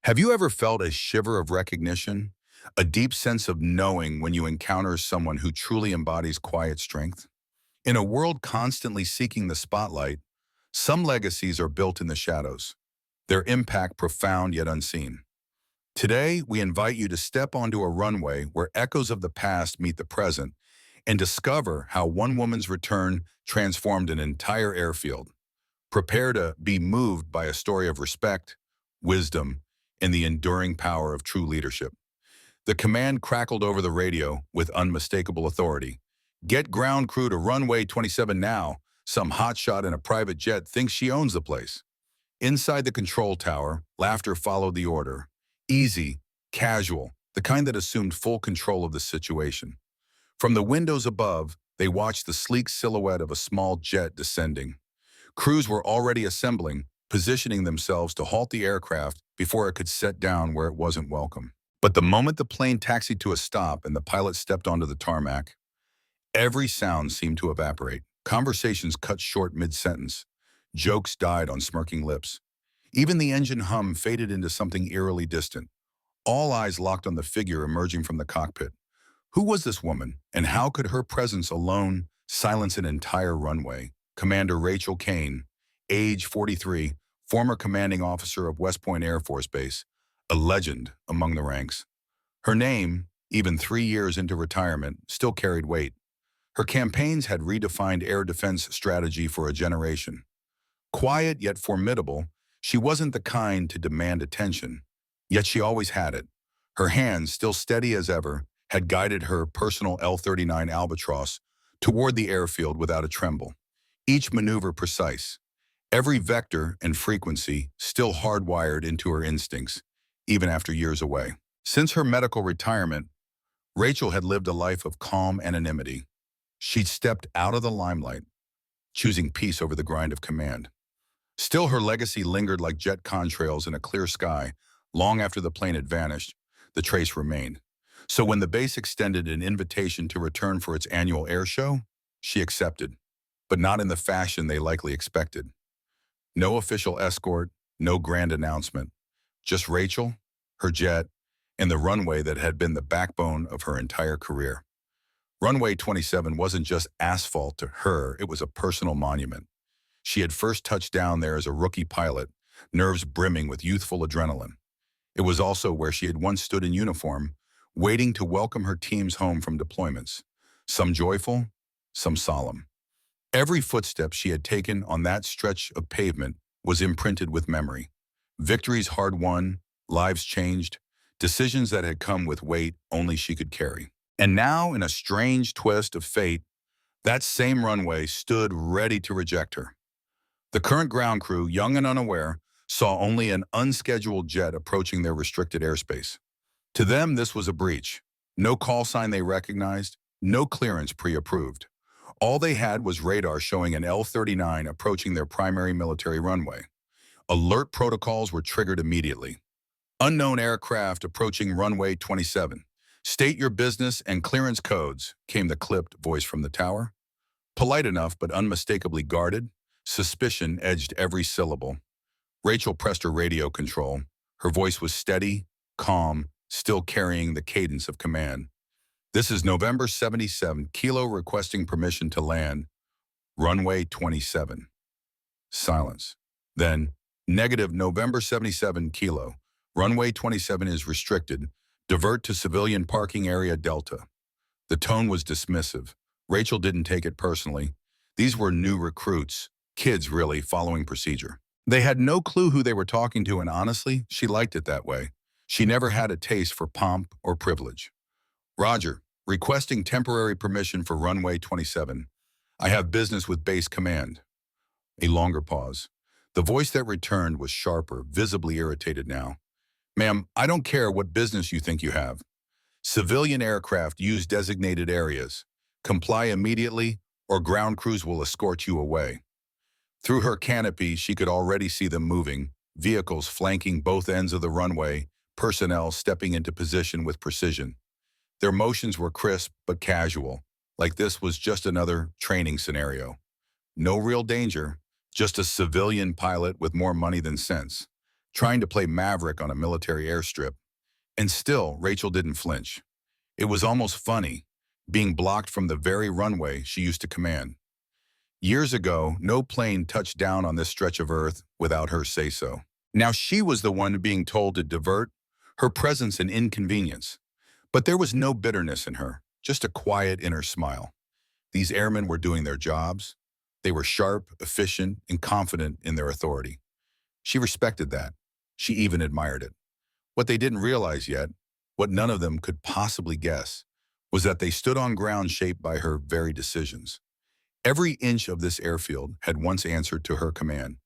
Have you ever felt a shiver of recognition, a deep sense of knowing when you encounter someone who truly embodies quiet strength? In a world constantly seeking the spotlight, some legacies are built in the shadows, their impact profound yet unseen. Today, we invite you to step onto a runway where echoes of the past meet the present and discover how one woman's return transformed an entire airfield. Prepare to be moved by a story of respect, wisdom, and the enduring power of true leadership. The command crackled over the radio with unmistakable authority. Get ground crew to runway 27 now. Some hotshot in a private jet thinks she owns the place. Inside the control tower, laughter followed the order. Easy, casual, the kind that assumed full control of the situation. From the windows above, they watched the sleek silhouette of a small jet descending. Crews were already assembling, positioning themselves to halt the aircraft before it could set down where it wasn't welcome. But the moment the plane taxied to a stop and the pilot stepped onto the tarmac, every sound seemed to evaporate. Conversations cut short mid-sentence. Jokes died on smirking lips. Even the engine hum faded into something eerily distant. All eyes locked on the figure emerging from the cockpit. Who was this woman, and how could her presence alone silence an entire runway? Commander Rachel Kaine, age 43, former commanding officer of West Point Air Force Base, a legend among the ranks. Her name, even 3 years into retirement, still carried weight. Her campaigns had redefined air defense strategy for a generation. Quiet yet formidable, she wasn't the kind to demand attention, yet she always had it. Her hands, still steady as ever, had guided her personal L-39 Albatross toward the airfield without a tremble. Each maneuver precise, every vector and frequency still hardwired into her instincts, even after years away. Since her medical retirement, Rachel had lived a life of calm anonymity. She'd stepped out of the limelight, choosing peace over the grind of command. Still, her legacy lingered like jet contrails in a clear sky. Long after the plane had vanished, the trace remained. So when the base extended an invitation to return for its annual air show, she accepted, but not in the fashion they likely expected. No official escort, no grand announcement, just Rachel, her jet, and the runway that had been the backbone of her entire career. Runway 27 wasn't just asphalt to her, it was a personal monument. She had first touched down there as a rookie pilot, nerves brimming with youthful adrenaline. It was also where she had once stood in uniform, waiting to welcome her teams home from deployments, some joyful, some solemn. Every footstep she had taken on that stretch of pavement was imprinted with memory. Victories hard won, lives changed, decisions that had come with weight only she could carry. And now, in a strange twist of fate, that same runway stood ready to reject her. The current ground crew, young and unaware, saw only an unscheduled jet approaching their restricted airspace. To them, this was a breach. No call sign they recognized, no clearance pre-approved. All they had was radar showing an L-39 approaching their primary military runway. Alert protocols were triggered immediately. Unknown aircraft approaching runway 27. State your business and clearance codes, came the clipped voice from the tower. Polite enough but unmistakably guarded, suspicion edged every syllable. Rachel pressed her radio control. Her voice was steady, calm, still carrying the cadence of command. This is November 77, Kilo requesting permission to land. Runway 27. Silence. Then, negative November 77, Kilo. Runway 27 is restricted. Divert to civilian parking area Delta. The tone was dismissive. Rachel didn't take it personally. These were new recruits, kids really, following procedure. They had no clue who they were talking to, and honestly, she liked it that way. She never had a taste for pomp or privilege. Roger, requesting temporary permission for runway 27. I have business with base command. A longer pause. The voice that returned was sharper, visibly irritated now. Ma'am, I don't care what business you think you have. Civilian aircraft use designated areas. Comply immediately, or ground crews will escort you away. Through her canopy, she could already see them moving, vehicles flanking both ends of the runway, personnel stepping into position with precision. Their motions were crisp but casual, like this was just another training scenario. No real danger, just a civilian pilot with more money than sense. trying to play Maverick on a military airstrip. And still, Rachel didn't flinch. It was almost funny, being blocked from the very runway she used to command. Years ago, no plane touched down on this stretch of Earth without her say-so. Now she was the one being told to divert, her presence an inconvenience. But there was no bitterness in her, just a quiet inner smile. These airmen were doing their jobs. They were sharp, efficient, and confident in their authority. She respected that. She even admired it. What they didn't realize yet, what none of them could possibly guess, was that they stood on ground shaped by her very decisions. Every inch of this airfield had once answered to her command.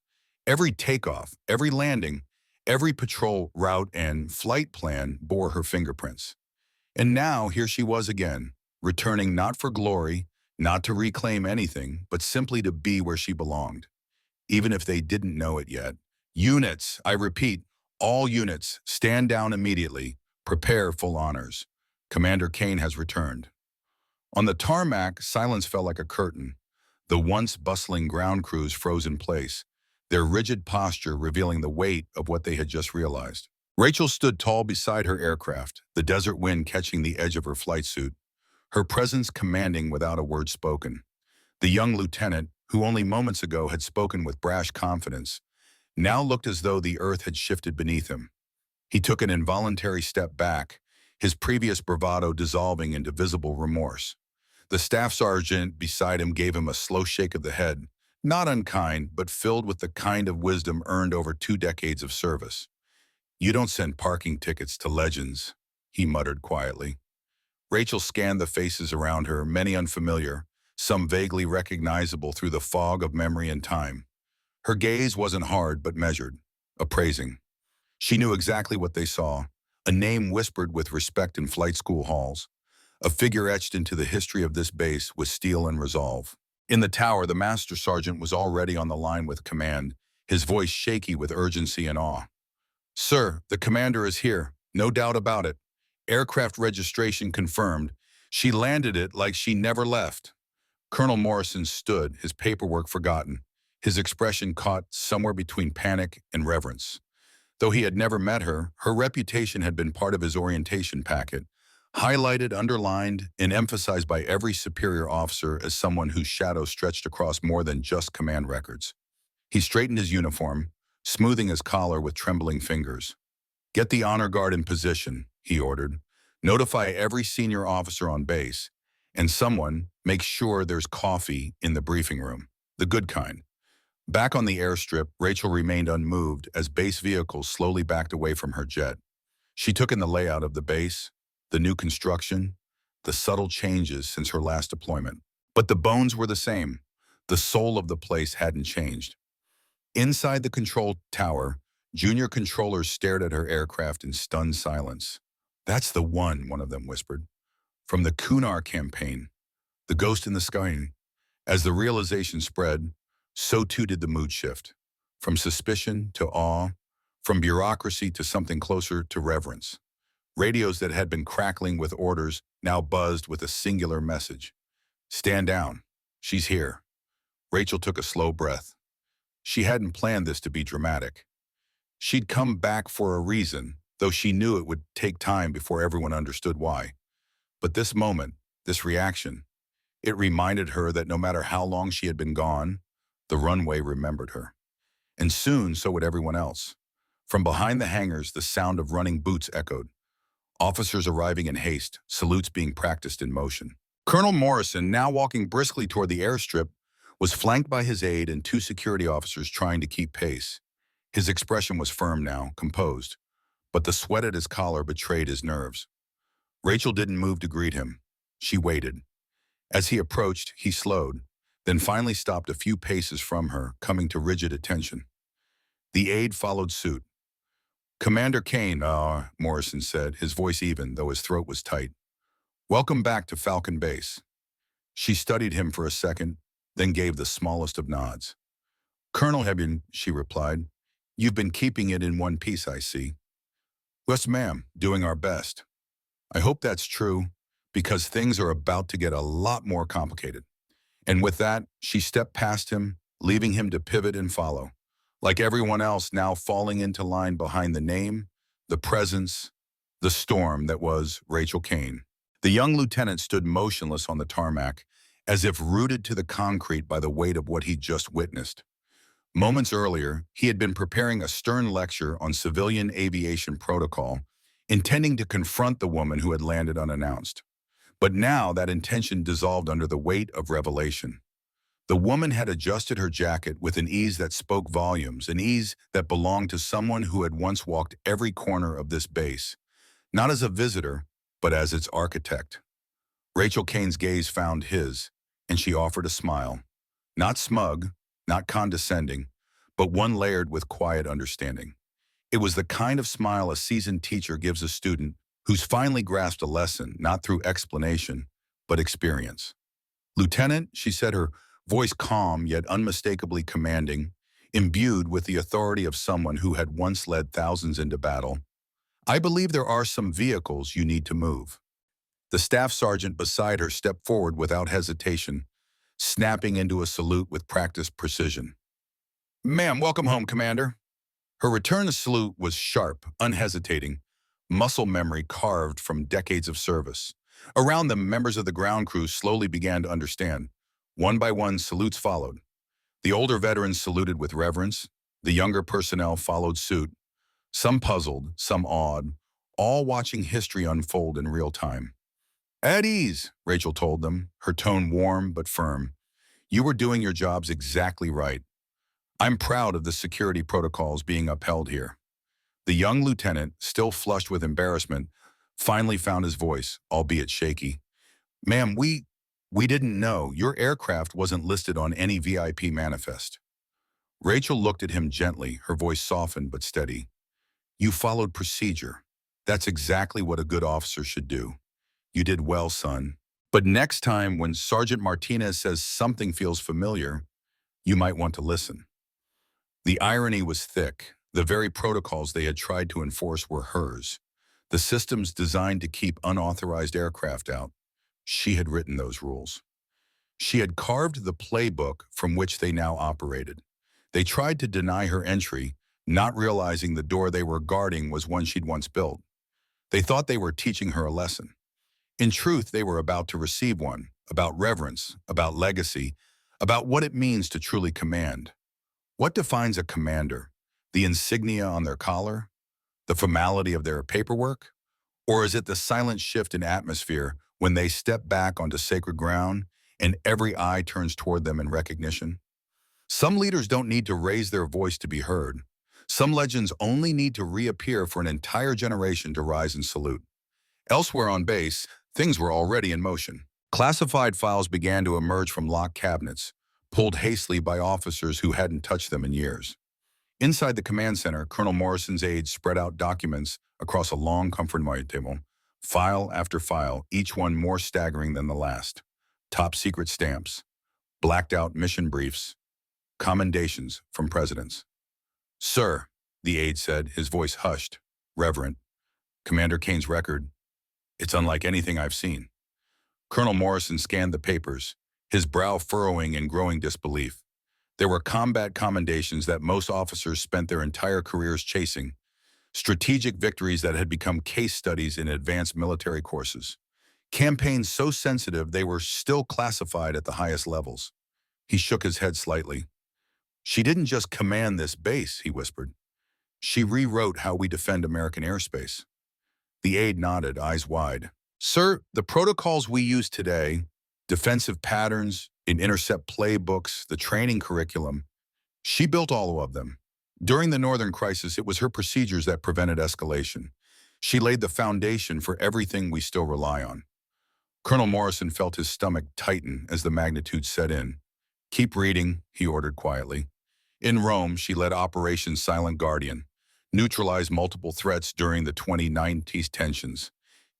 Every takeoff, every landing, every patrol route and flight plan bore her fingerprints. And now here she was again, returning not for glory, not to reclaim anything, but simply to be where she belonged. Even if they didn't know it yet. Units, I repeat, all units, stand down immediately. Prepare full honors. Commander Kaine has returned. On the tarmac, silence fell like a curtain. The once bustling ground crews froze in place, their rigid posture revealing the weight of what they had just realized. Rachel stood tall beside her aircraft, the desert wind catching the edge of her flight suit, her presence commanding without a word spoken. The young lieutenant, who only moments ago had spoken with brash confidence, now looked as though the earth had shifted beneath him. He took an involuntary step back, his previous bravado dissolving into visible remorse. The staff sergeant beside him gave him a slow shake of the head, not unkind, but filled with the kind of wisdom earned over 2 decades of service. "You don't send parking tickets to legends," he muttered quietly. Rachel scanned the faces around her, many unfamiliar, some vaguely recognizable through the fog of memory and time. Her gaze wasn't hard but measured, appraising. She knew exactly what they saw, a name whispered with respect in flight school halls, a figure etched into the history of this base with steel and resolve. In the tower, the master sergeant was already on the line with command, his voice shaky with urgency and awe. "Sir, the commander is here, no doubt about it. Aircraft registration confirmed. She landed it like she never left." Colonel Morrison stood, his paperwork forgotten, his expression caught somewhere between panic and reverence. Though he had never met her, her reputation had been part of his orientation packet, highlighted, underlined, and emphasized by every superior officer as someone whose shadow stretched across more than just command records. He straightened his uniform, smoothing his collar with trembling fingers. "Get the honor guard in position," he ordered. "Notify every senior officer on base, and someone make sure there's coffee in the briefing room, the good kind." Back on the airstrip, Rachel remained unmoved as base vehicles slowly backed away from her jet. She took in the layout of the base, the new construction, the subtle changes since her last deployment. But the bones were the same. The soul of the place hadn't changed. Inside the control tower, junior controllers stared at her aircraft in stunned silence. "That's the one of them whispered. "From the Kunar campaign, the ghost in the sky." As the realization spread, so too did the mood shift. From suspicion to awe, from bureaucracy to something closer to reverence. Radios that had been crackling with orders now buzzed with a singular message. "Stand down. She's here." Rachel took a slow breath. She hadn't planned this to be dramatic. She'd come back for a reason, though she knew it would take time before everyone understood why. But this moment, this reaction, it reminded her that no matter how long she had been gone, the runway remembered her. And soon, so would everyone else. From behind the hangars, the sound of running boots echoed. Officers arriving in haste, salutes being practiced in motion. Colonel Morrison, now walking briskly toward the airstrip, was flanked by his aide and 2 security officers trying to keep pace. His expression was firm now, composed, but the sweat at his collar betrayed his nerves. Rachel didn't move to greet him. She waited. As he approached, he slowed, then finally stopped a few paces from her, coming to rigid attention. The aide followed suit. "Commander Kaine," Morrison said, his voice even, though his throat was tight. "Welcome back to Falcon Base." She studied him for a second, then gave the smallest of nods. "Colonel Hebgen," she replied. "You've been keeping it in one piece, I see." "Yes, ma'am, doing our best." "I hope that's true, because things are about to get a lot more complicated." And with that, she stepped past him, leaving him to pivot and follow. like everyone else now falling into line behind the name, the presence, the storm that was Rachel Kaine. The young lieutenant stood motionless on the tarmac, as if rooted to the concrete by the weight of what he'd just witnessed. Moments earlier, he had been preparing a stern lecture on civilian aviation protocol, intending to confront the woman who had landed unannounced. But now that intention dissolved under the weight of revelation. The woman had adjusted her jacket with an ease that spoke volumes, an ease that belonged to someone who had once walked every corner of this base, not as a visitor, but as its architect. Rachel Kaine's gaze found his, and she offered a smile. Not smug, not condescending, but one layered with quiet understanding. It was the kind of smile a seasoned teacher gives a student who's finally grasped a lesson, not through explanation, but experience. "Lieutenant," she said, her voice calm yet unmistakably commanding, imbued with the authority of someone who had once led thousands into battle, "I believe there are some vehicles you need to move." The staff sergeant beside her stepped forward without hesitation, snapping into a salute with practiced precision. "Ma'am, welcome home, Commander." Her return to salute was sharp, unhesitating, muscle memory carved from decades of service. Around them, members of the ground crew slowly began to understand. One by one, salutes followed. The older veterans saluted with reverence. The younger personnel followed suit, some puzzled, some awed, all watching history unfold in real time. "At ease," Rachel told them, her tone warm but firm. "You were doing your jobs exactly right. I'm proud of the security protocols being upheld here." The young lieutenant, still flushed with embarrassment, finally found his voice, albeit shaky. "Ma'am, we didn't know. Your aircraft wasn't listed on any VIP manifest." Rachel looked at him gently, her voice softened but steady. "You followed procedure. That's exactly what a good officer should do. You did well, son. But next time when Sergeant Martinez says something feels familiar, you might want to listen." The irony was thick. The very protocols they had tried to enforce were hers. The systems designed to keep unauthorized aircraft out. She had written those rules. She had carved the playbook from which they now operated. They tried to deny her entry, not realizing the door they were guarding was one she'd once built. They thought they were teaching her a lesson. In truth, they were about to receive one, about reverence, about legacy, about what it means to truly command. What defines a commander? The insignia on their collar? The formality of their paperwork? Or is it the silent shift in atmosphere when they step back onto sacred ground and every eye turns toward them in recognition? Some leaders don't need to raise their voice to be heard. Some legends only need to reappear for an entire generation to rise and salute. Elsewhere on base, things were already in motion. Classified files began to emerge from locked cabinets, pulled hastily by officers who hadn't touched them in years. Inside the command center, Colonel Morrison's aides spread out documents across a long conference table, file after file, each one more staggering than the last. Top secret stamps, blacked out mission briefs, commendations from presidents. "Sir," the aide said, his voice hushed, reverent, "Commander Kaine's record, it's unlike anything I've seen." Colonel Morrison scanned the papers, his brow furrowing in growing disbelief. There were combat commendations that most officers spent their entire careers chasing, strategic victories that had become case studies in advanced military courses, campaigns so sensitive they were still classified at the highest levels. He shook his head slightly. "She didn't just command this base," he whispered. "She rewrote how we defend American airspace." The aide nodded, eyes wide. "Sir, the protocols we use today, defensive patterns, in intercept playbooks, the training curriculum, she built all of them. During the Northern Crisis, it was her procedures that prevented escalation. She laid the foundation for everything we still rely on." Colonel Morrison felt his stomach tighten as the magnitude set in. "Keep reading," he ordered quietly. In Rome, she led Operation Silent Guardian, neutralized multiple threats during the 2019 tensions.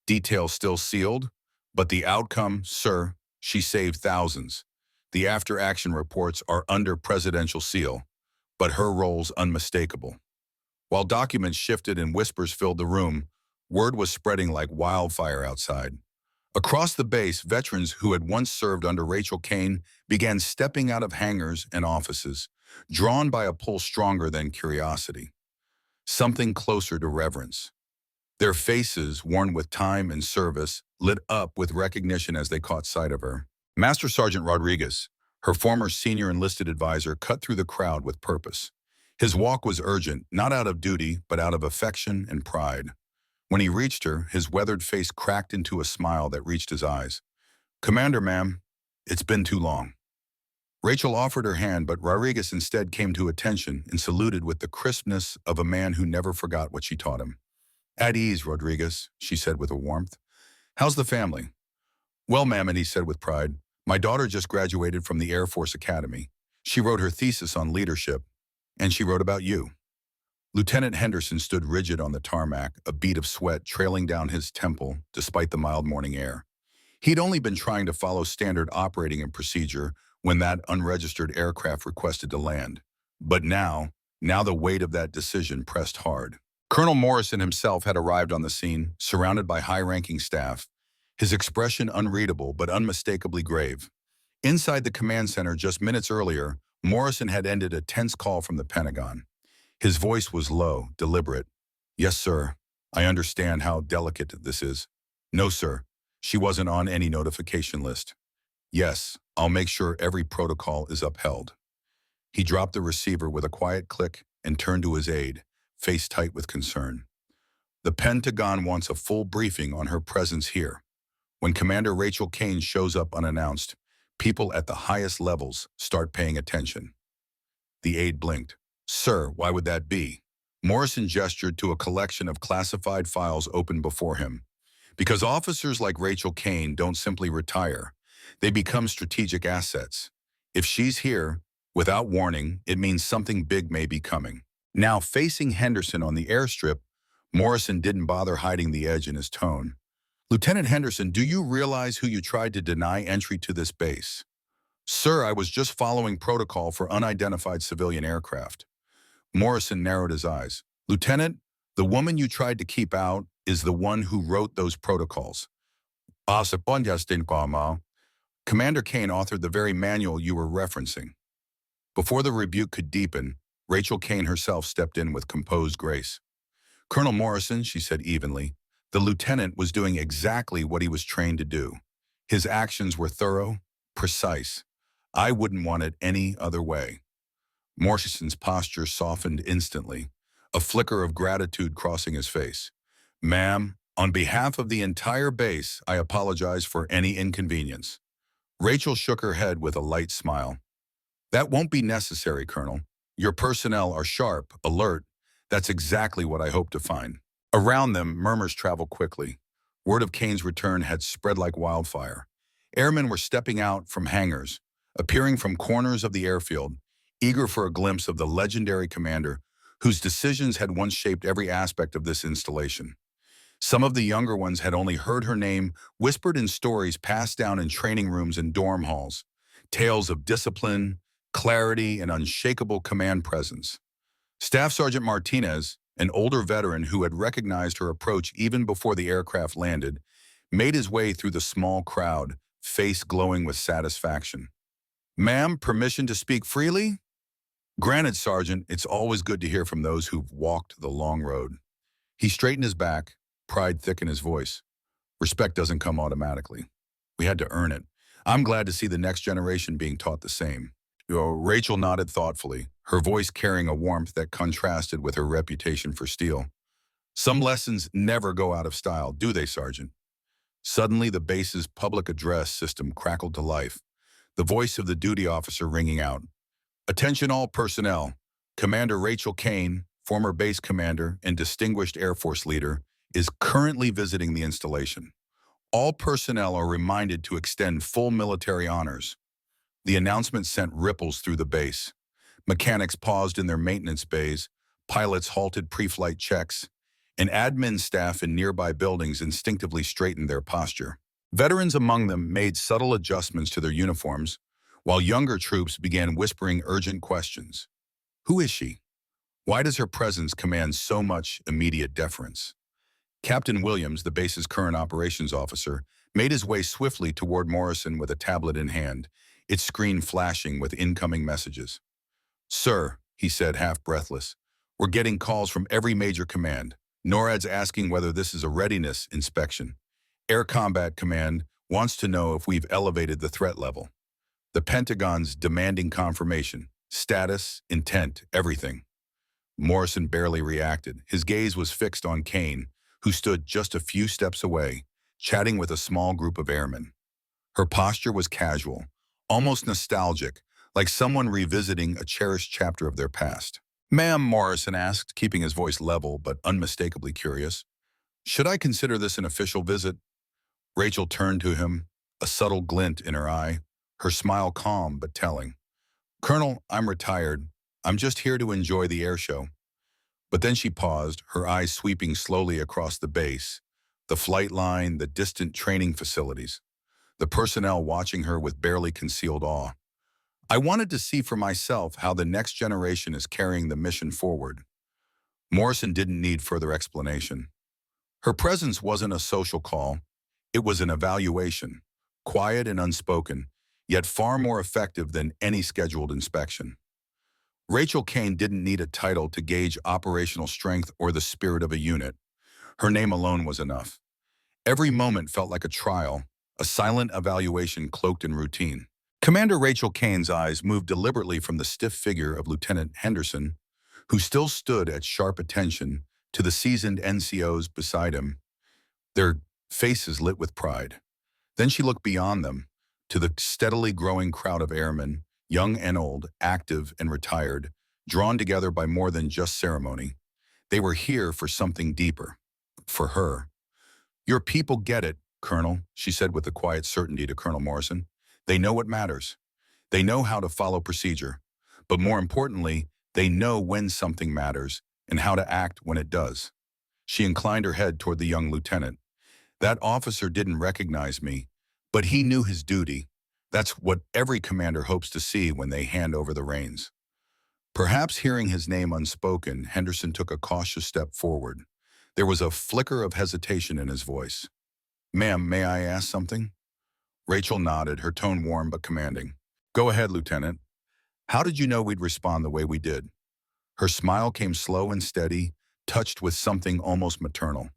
Details still sealed, but the outcome, sir, she saved thousands. The after-action reports are under presidential seal, but her role's unmistakable. While documents shifted and whispers filled the room, word was spreading like wildfire outside. Across the base, veterans who had once served under Rachel Kaine began stepping out of hangars and offices. drawn by a pull stronger than curiosity, something closer to reverence. Their faces, worn with time and service, lit up with recognition as they caught sight of her. Master Sergeant Rodriguez, her former senior enlisted advisor, cut through the crowd with purpose. His walk was urgent, not out of duty, but out of affection and pride. When he reached her, his weathered face cracked into a smile that reached his eyes. "Commander, ma'am, it's been too long." Rachel offered her hand, but Rodriguez instead came to attention and saluted with the crispness of a man who never forgot what she taught him. "At ease, Rodriguez," she said with a warmth. "How's the family?" "Well, ma'am," and he said with pride, "my daughter just graduated from the Air Force Academy. She wrote her thesis on leadership, and she wrote about you." Lieutenant Henderson stood rigid on the tarmac, a bead of sweat trailing down his temple despite the mild morning air. He'd only been trying to follow standard operating and procedure when that unregistered aircraft requested to land. But now the weight of that decision pressed hard. Colonel Morrison himself had arrived on the scene, surrounded by high-ranking staff, his expression unreadable but unmistakably grave. Inside the command center just minutes earlier, Morrison had ended a tense call from the Pentagon. His voice was low, deliberate. "Yes, sir. I understand how delicate this is." "No, sir. She wasn't on any notification list." "Yes, I'll make sure every protocol is upheld." He dropped the receiver with a quiet click and turned to his aide, face tight with concern. "The Pentagon wants a full briefing on her presence here. When Commander Rachel Kaine shows up unannounced, people at the highest levels start paying attention." The aide blinked. "Sir, why would that be?" Morrison gestured to a collection of classified files open before him. "Because officers like Rachel Kaine don't simply retire. They become strategic assets. If she's here, without warning, it means something big may be coming." Now, facing Henderson on the airstrip, Morrison didn't bother hiding the edge in his tone. "Lieutenant Henderson, do you realize who you tried to deny entry to this base?" "Sir, I was just following protocol for unidentified civilian aircraft." Morrison narrowed his eyes. "Lieutenant, the woman you tried to keep out is the one who wrote those protocols." Commander Kaine authored the very manual you were referencing." Before the rebuke could deepen, Rachel Kaine herself stepped in with composed grace. "Colonel Morrison," she said evenly, "the lieutenant was doing exactly what he was trained to do. His actions were thorough, precise. I wouldn't want it any other way." Morrison's posture softened instantly, a flicker of gratitude crossing his face. "Ma'am, on behalf of the entire base, I apologize for any inconvenience." Rachel shook her head with a light smile. "That won't be necessary, Colonel. Your personnel are sharp, alert. That's exactly what I hope to find." Around them, murmurs traveled quickly. Word of Kaine's return had spread like wildfire. Airmen were stepping out from hangars, appearing from corners of the airfield, eager for a glimpse of the legendary commander whose decisions had once shaped every aspect of this installation. Some of the younger ones had only heard her name whispered in stories passed down in training rooms and dorm halls, tales of discipline, clarity, and unshakable command presence. Staff Sergeant Martinez, an older veteran who had recognized her approach even before the aircraft landed, made his way through the small crowd, face glowing with satisfaction. "Ma'am, permission to speak freely?" "Granted, Sergeant, it's always good to hear from those who've walked the long road." He straightened his back, pride thick in his voice. "Respect doesn't come automatically. We had to earn it. I'm glad to see the next generation being taught the same." Rachel nodded thoughtfully, her voice carrying a warmth that contrasted with her reputation for steel. "Some lessons never go out of style, do they, Sergeant?" Suddenly, the base's public address system crackled to life, the voice of the duty officer ringing out. "Attention all personnel. Commander Rachel Kaine, former base commander and distinguished Air Force leader, is currently visiting the installation. All personnel are reminded to extend full military honors." The announcement sent ripples through the base. Mechanics paused in their maintenance bays, pilots halted pre-flight checks, and admin staff in nearby buildings instinctively straightened their posture. Veterans among them made subtle adjustments to their uniforms, while younger troops began whispering urgent questions. Who is she? Why does her presence command so much immediate deference? Captain Williams, the base's current operations officer, made his way swiftly toward Morrison with a tablet in hand, its screen flashing with incoming messages. Sir, he said, half breathless, we're getting calls from every major command. NORAD's asking whether this is a readiness inspection. Air Combat Command wants to know if we've elevated the threat level. The Pentagon's demanding confirmation. Status, intent, everything. Morrison barely reacted. His gaze was fixed on Kaine, who stood just a few steps away, chatting with a small group of airmen. Her posture was casual, almost nostalgic, like someone revisiting a cherished chapter of their past. Ma'am, Morrison asked, keeping his voice level but unmistakably curious, should I consider this an official visit? Rachel turned to him, a subtle glint in her eye, her smile calm but telling. Colonel, I'm retired. I'm just here to enjoy the air show. But then she paused, her eyes sweeping slowly across the base, the flight line, the distant training facilities, the personnel watching her with barely concealed awe. I wanted to see for myself how the next generation is carrying the mission forward. Morrison didn't need further explanation. Her presence wasn't a social call. It was an evaluation, quiet and unspoken, yet far more effective than any scheduled inspection. Rachel Kaine didn't need a title to gauge operational strength or the spirit of a unit. Her name alone was enough. Every moment felt like a trial, a silent evaluation cloaked in routine. Commander Rachel Kaine's eyes moved deliberately from the stiff figure of Lieutenant Henderson, who still stood at sharp attention, to the seasoned NCOs beside him, their faces lit with pride. Then she looked beyond them, to the steadily growing crowd of airmen, young and old, active and retired, drawn together by more than just ceremony. They were here for something deeper. For her. Your people get it, Colonel, she said with a quiet certainty to Colonel Morrison. They know what matters. They know how to follow procedure. But more importantly, they know when something matters and how to act when it does. She inclined her head toward the young lieutenant. That officer didn't recognize me, but he knew his duty. That's what every commander hopes to see when they hand over the reins. Perhaps hearing his name unspoken, Henderson took a cautious step forward. There was a flicker of hesitation in his voice. Ma'am, may I ask something? Rachel nodded, her tone warm but commanding. Go ahead, Lieutenant. How did you know we'd respond the way we did? Her smile came slow and steady, touched with something almost maternal.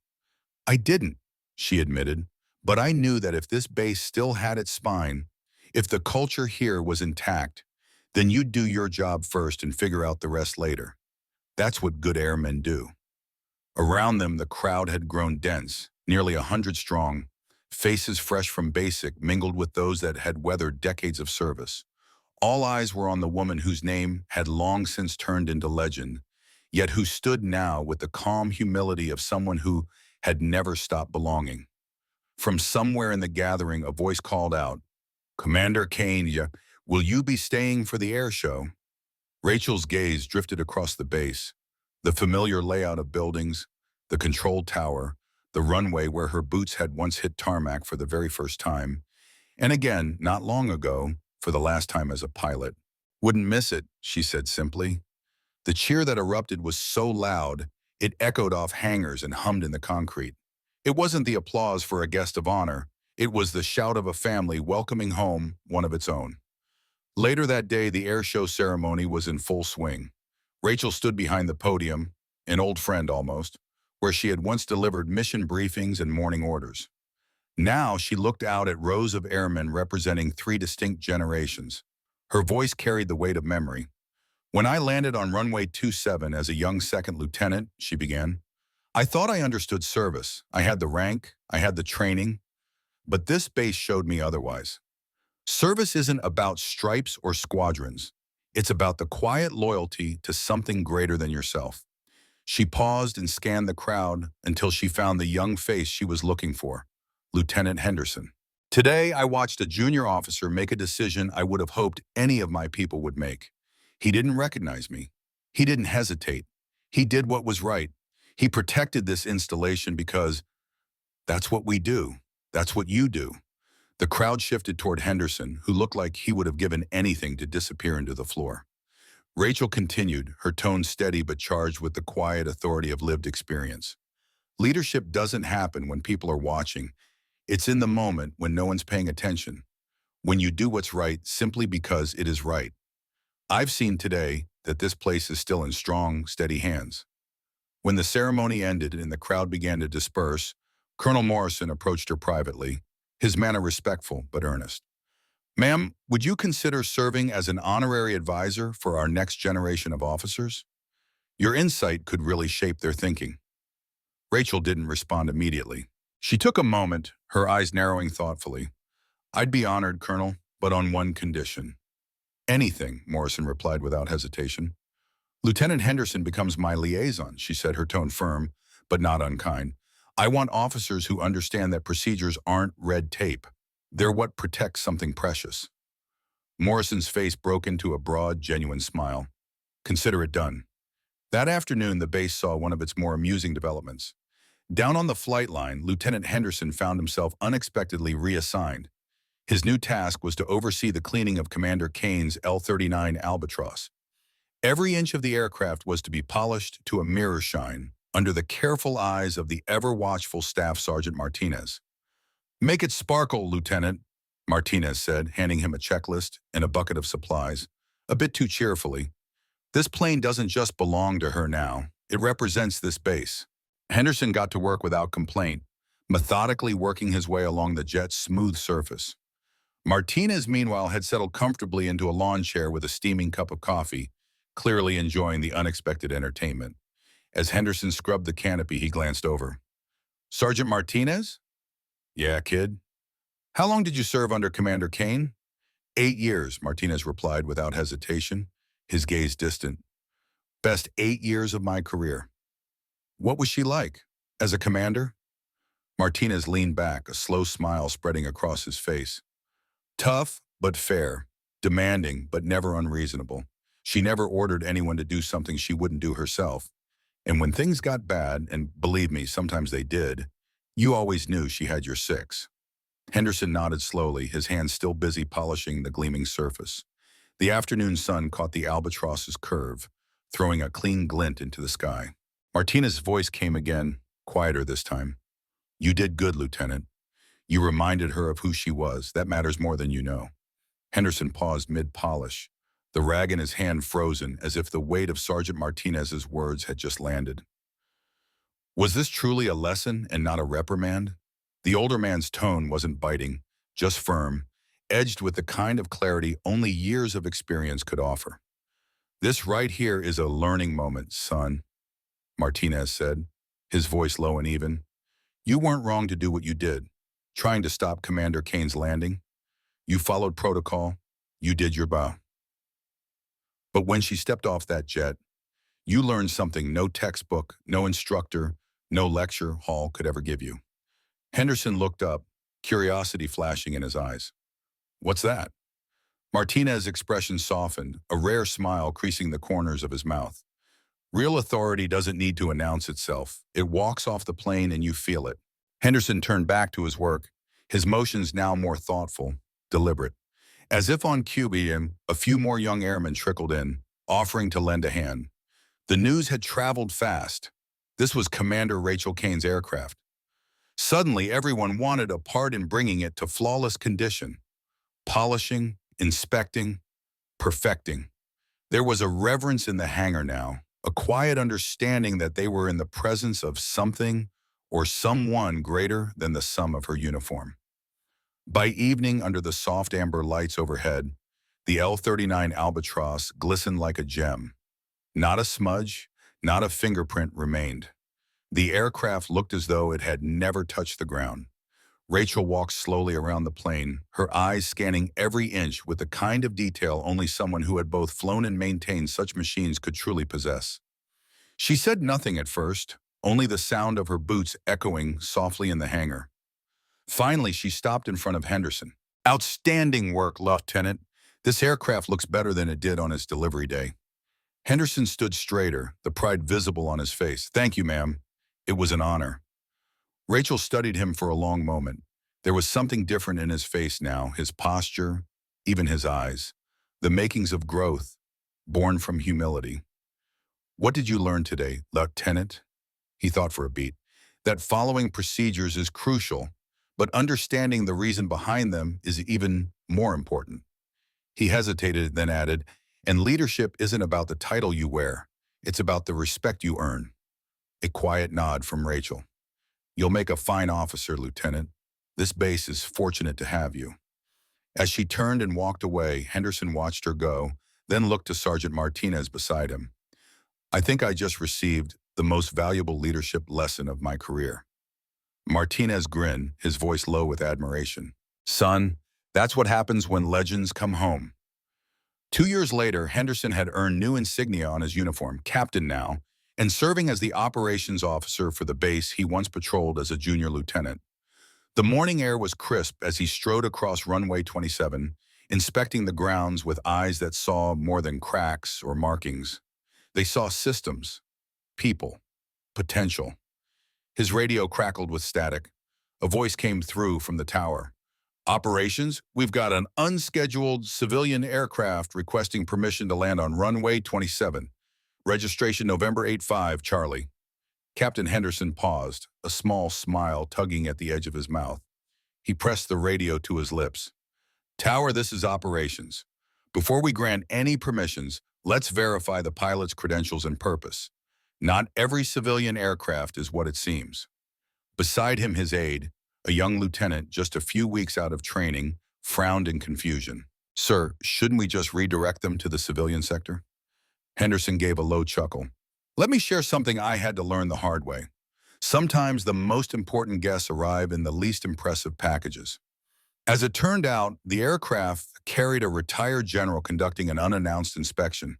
I didn't, she admitted, but I knew that if this base still had its spine, if the culture here was intact, then you'd do your job first and figure out the rest later. That's what good airmen do. Around them, the crowd had grown dense, nearly 100 strong, faces fresh from basic mingled with those that had weathered decades of service. All eyes were on the woman whose name had long since turned into legend, yet who stood now with the calm humility of someone who had never stopped belonging. From somewhere in the gathering, a voice called out, Commander Kaine, will you be staying for the air show? Rachel's gaze drifted across the base, the familiar layout of buildings, the control tower, the runway where her boots had once hit tarmac for the very first time, and again, not long ago, for the last time as a pilot. Wouldn't miss it, she said simply. The cheer that erupted was so loud, it echoed off hangars and hummed in the concrete. It wasn't the applause for a guest of honor, it was the shout of a family welcoming home one of its own. Later that day, the air show ceremony was in full swing. Rachel stood behind the podium, an old friend almost, where she had once delivered mission briefings and morning orders. Now she looked out at rows of airmen representing three distinct generations. Her voice carried the weight of memory. When I landed on runway 27 as a young second lieutenant, she began, I thought I understood service. I had the rank, I had the training, but this base showed me otherwise. Service isn't about stripes or squadrons. It's about the quiet loyalty to something greater than yourself. She paused and scanned the crowd until she found the young face she was looking for, Lieutenant Henderson. Today, I watched a junior officer make a decision I would have hoped any of my people would make. He didn't recognize me. He didn't hesitate. He did what was right. He protected this installation because that's what we do. That's what you do. The crowd shifted toward Henderson, who looked like he would have given anything to disappear into the floor. Rachel continued, her tone steady but charged with the quiet authority of lived experience. Leadership doesn't happen when people are watching. It's in the moment when no one's paying attention. When you do what's right simply because it is right. I've seen today that this place is still in strong, steady hands. When the ceremony ended and the crowd began to disperse, Colonel Morrison approached her privately, his manner respectful but earnest. Ma'am, would you consider serving as an honorary advisor for our next generation of officers? Your insight could really shape their thinking. Rachel didn't respond immediately. She took a moment, her eyes narrowing thoughtfully. I'd be honored, Colonel, but on one condition. Anything, Morrison replied without hesitation. Lieutenant Henderson becomes my liaison, she said, her tone firm, but not unkind. I want officers who understand that procedures aren't red tape. They're what protects something precious. Morrison's face broke into a broad, genuine smile. Consider it done. That afternoon, the base saw one of its more amusing developments. Down on the flight line, Lieutenant Henderson found himself unexpectedly reassigned. His new task was to oversee the cleaning of Commander Kaine's L-39 Albatross. Every inch of the aircraft was to be polished to a mirror shine under the careful eyes of the ever-watchful Staff Sergeant Martinez. Make it sparkle, Lieutenant, Martinez said, handing him a checklist and a bucket of supplies, a bit too cheerfully. This plane doesn't just belong to her now. It represents this base. Henderson got to work without complaint, methodically working his way along the jet's smooth surface. Martinez, meanwhile, had settled comfortably into a lawn chair with a steaming cup of coffee, clearly enjoying the unexpected entertainment. As Henderson scrubbed the canopy, he glanced over. Sergeant Martinez? Yeah, kid. How long did you serve under Commander Kaine? 8 years, Martinez replied without hesitation, his gaze distant. Best 8 years of my career. What was she like? As a commander? Martinez leaned back, a slow smile spreading across his face. Tough, but fair. Demanding, but never unreasonable. She never ordered anyone to do something she wouldn't do herself. And when things got bad, and believe me, sometimes they did, you always knew she had your six. Henderson nodded slowly, his hands still busy polishing the gleaming surface. The afternoon sun caught the albatross's curve, throwing a clean glint into the sky. Martinez's voice came again, quieter this time. You did good, Lieutenant. You reminded her of who she was. That matters more than you know. Henderson paused mid-polish, the rag in his hand frozen as if the weight of Sergeant Martinez's words had just landed. Was this truly a lesson and not a reprimand? The older man's tone wasn't biting, just firm, edged with the kind of clarity only years of experience could offer. This right here is a learning moment, son, Martinez said, his voice low and even. You weren't wrong to do what you did, trying to stop Commander Kaine's landing. You followed protocol. You did your bow. But when she stepped off that jet, you learned something no textbook, no instructor, no lecture hall could ever give you. Henderson looked up, curiosity flashing in his eyes. What's that? Martinez's expression softened, a rare smile creasing the corners of his mouth. Real authority doesn't need to announce itself. It walks off the plane and you feel it. Henderson turned back to his work, his motions now more thoughtful, deliberate. As if on cue, a few more young airmen trickled in, offering to lend a hand. The news had traveled fast. This was Commander Rachel Kaine's aircraft. Suddenly, everyone wanted a part in bringing it to flawless condition. Polishing, inspecting, perfecting. There was a reverence in the hangar now, a quiet understanding that they were in the presence of something or someone greater than the sum of her uniform. By evening, under the soft amber lights overhead, the L-39 Albatross glistened like a gem. Not a smudge, not a fingerprint remained. The aircraft looked as though it had never touched the ground. Rachel walked slowly around the plane, her eyes scanning every inch with the kind of detail only someone who had both flown and maintained such machines could truly possess. She said nothing at first, only the sound of her boots echoing softly in the hangar. Finally, she stopped in front of Henderson. Outstanding work, Lieutenant. This aircraft looks better than it did on its delivery day. Henderson stood straighter, the pride visible on his face. Thank you, ma'am. It was an honor. Rachel studied him for a long moment. There was something different in his face now, his posture, even his eyes. The makings of growth, born from humility. What did you learn today, Lieutenant? He thought for a beat. That following procedures is crucial, but understanding the reason behind them is even more important. He hesitated, then added, And leadership isn't about the title you wear. It's about the respect you earn. A quiet nod from Rachel. You'll make a fine officer, Lieutenant. This base is fortunate to have you. As she turned and walked away, Henderson watched her go, then looked to Sergeant Martinez beside him. I think I just received the most valuable leadership lesson of my career. Martinez grinned, his voice low with admiration. Son, that's what happens when legends come home. 2 years later, Henderson had earned new insignia on his uniform, captain now, and serving as the operations officer for the base he once patrolled as a junior lieutenant. The morning air was crisp as he strode across runway 27, inspecting the grounds with eyes that saw more than cracks or markings. They saw systems, people, potential. His radio crackled with static. A voice came through from the tower. Operations, we've got an unscheduled civilian aircraft requesting permission to land on runway 27. Registration November 85, Charlie. Captain Henderson paused, a small smile tugging at the edge of his mouth. He pressed the radio to his lips. Tower, this is operations. Before we grant any permissions, let's verify the pilot's credentials and purpose. Not every civilian aircraft is what it seems. Beside him, his aide, a young lieutenant just a few weeks out of training, frowned in confusion. Sir, shouldn't we just redirect them to the civilian sector? Henderson gave a low chuckle. Let me share something I had to learn the hard way. Sometimes the most important guests arrive in the least impressive packages. As it turned out, the aircraft carried a retired general conducting an unannounced inspection.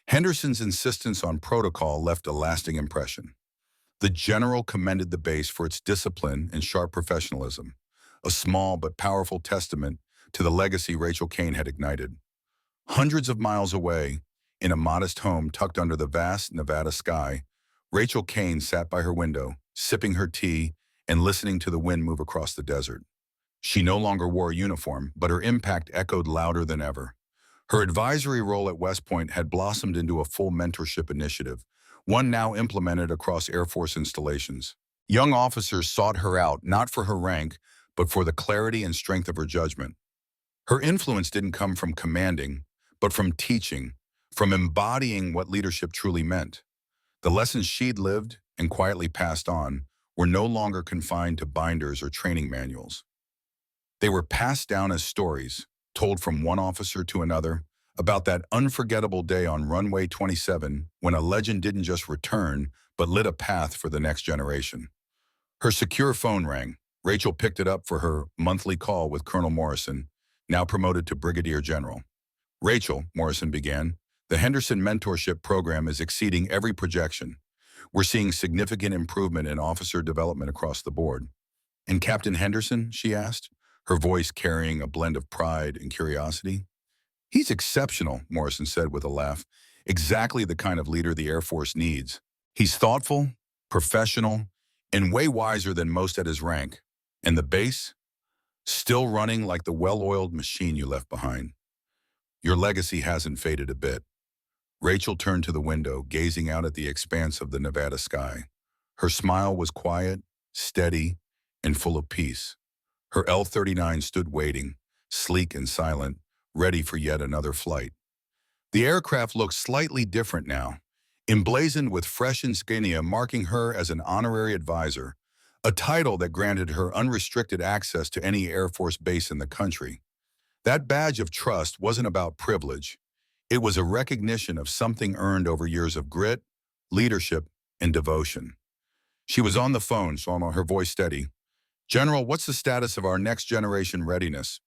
Henderson's insistence on protocol left a lasting impression. The general commended the base for its discipline and sharp professionalism, a small but powerful testament to the legacy Rachel Kaine had ignited. Hundreds of miles away, in a modest home tucked under the vast Nevada sky, Rachel Kaine sat by her window, sipping her tea and listening to the wind move across the desert. She no longer wore a uniform, but her impact echoed louder than ever. Her advisory role at West Point had blossomed into a full mentorship initiative, one now implemented across Air Force installations. Young officers sought her out not for her rank, but for the clarity and strength of her judgment. Her influence didn't come from commanding, but from teaching, from embodying what leadership truly meant. The lessons she'd lived and quietly passed on were no longer confined to binders or training manuals. They were passed down as stories, told from one officer to another, about that unforgettable day on runway 27 when a legend didn't just return, but lit a path for the next generation. Her secure phone rang. Rachel picked it up for her monthly call with Colonel Morrison, now promoted to Brigadier General. Rachel, Morrison began, the Henderson Mentorship Program is exceeding every projection. We're seeing significant improvement in officer development across the board. And Captain Henderson, she asked, her voice carrying a blend of pride and curiosity. He's exceptional, Morrison said with a laugh. Exactly the kind of leader the Air Force needs. He's thoughtful, professional, and way wiser than most at his rank. And the base? Still running like the well-oiled machine you left behind. Your legacy hasn't faded a bit. Rachel turned to the window, gazing out at the expanse of the Nevada sky. Her smile was quiet, steady, and full of peace. Her L-39 stood waiting, sleek and silent, ready for yet another flight. The aircraft looked slightly different now, emblazoned with fresh insignia marking her as an honorary advisor, a title that granted her unrestricted access to any Air Force base in the country. That badge of trust wasn't about privilege. It was a recognition of something earned over years of grit, leadership, and devotion. She was on the phone, so her voice steady. General, what's the status of our next generation readiness?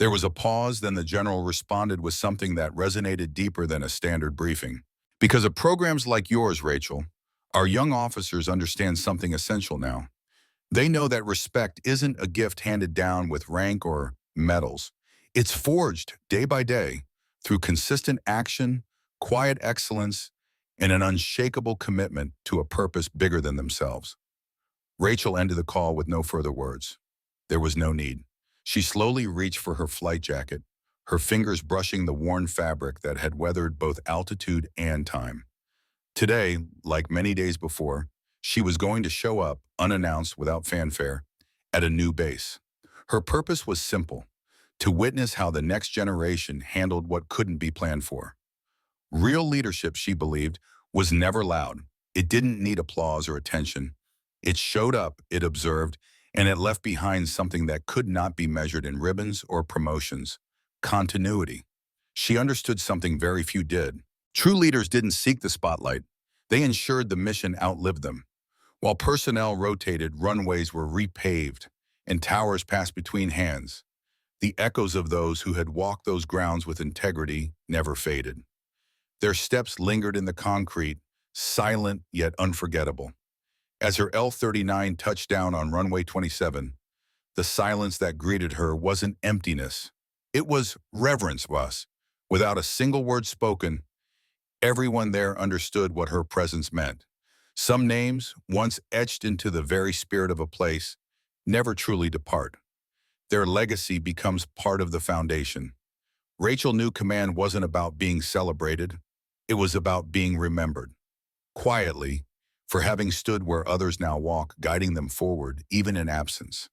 There was a pause, then the general responded with something that resonated deeper than a standard briefing. Because of programs like yours, Rachel, our young officers understand something essential now. They know that respect isn't a gift handed down with rank or medals. It's forged day by day through consistent action, quiet excellence, and an unshakable commitment to a purpose bigger than themselves. Rachel ended the call with no further words. There was no need. She slowly reached for her flight jacket, her fingers brushing the worn fabric that had weathered both altitude and time. Today, like many days before, she was going to show up, unannounced without fanfare, at a new base. Her purpose was simple: to witness how the next generation handled what couldn't be planned for. Real leadership, she believed, was never loud. It didn't need applause or attention. It showed up, it observed, and it left behind something that could not be measured in ribbons or promotions: continuity. She understood something very few did. True leaders didn't seek the spotlight. They ensured the mission outlived them. While personnel rotated, runways were repaved, and towers passed between hands. The echoes of those who had walked those grounds with integrity never faded. Their steps lingered in the concrete, silent yet unforgettable. As her L-39 touched down on runway 27, the silence that greeted her wasn't emptiness. It was reverence, was. Without a single word spoken, everyone there understood what her presence meant. Some names, once etched into the very spirit of a place, never truly depart. Their legacy becomes part of the foundation. Rachel knew command wasn't about being celebrated. It was about being remembered. Quietly, for having stood where others now walk, guiding them forward, even in absence.